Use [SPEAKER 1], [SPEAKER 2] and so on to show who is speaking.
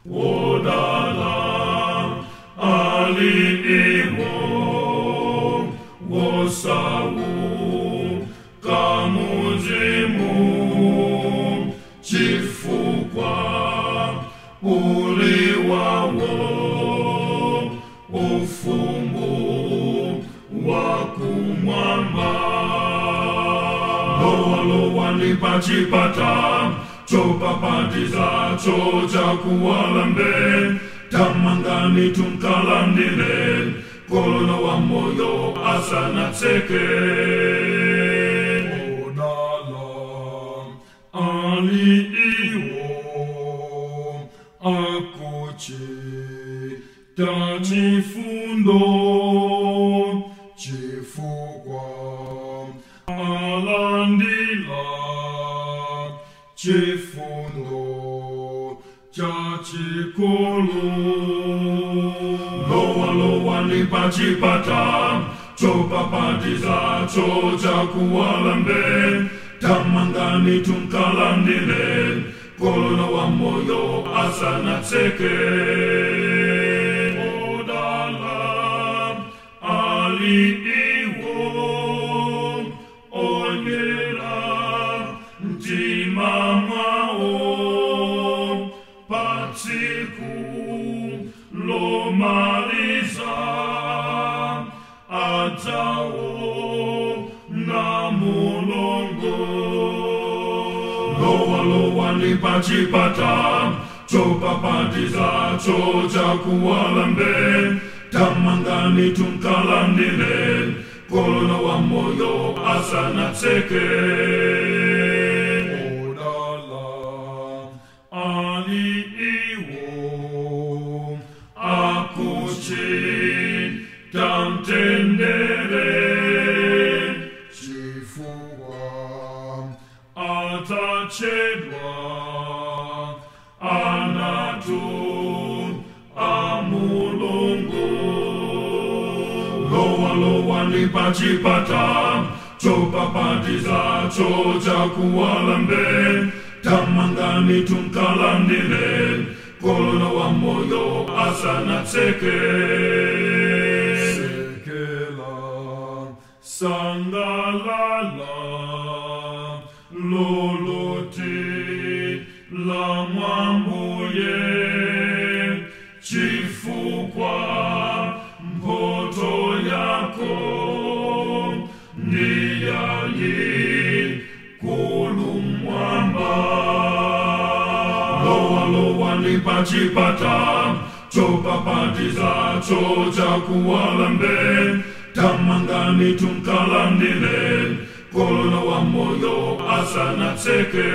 [SPEAKER 1] Wodala aliiwo wosawu kamuzimu chifukwa uliwawo ufumu wakumwamba. Lowa nipachipata chopapatiza chocha kuwalambe tamangani tunkalandile kolono wa moyo asana tseke. Odala ali iwo akuchi tachifundo chifukwa alandila chifundo chachikulu. Lowa nipachipata chopapatiza chocha kuwalambe tamangani tunkalandile kolono wa moyo asana tseke. Odala ali iwo onyera mtima mwao patiku lomaliza atao na mulongo. Lowa nipachipata chopapatiza chocha kuwalambe tamangani tunkalandile kolono wa moyo asana tseke. Odala ali iwo akuchi tamtendere chifukwa atachedwa anatu amulungu. Lowa nipachipata chopapatiza chocha kuwalambe tamangani tunkalandile kolono wa moyo asana tseke. Sekela sangalala loloti la mwambuye chifukwa mpoto yako ndiyayi kulumwamba. Lowa nipachipata chopapatiza chocha kuwalambe tamangani tunkalandile kolono wa moyo asana tseke.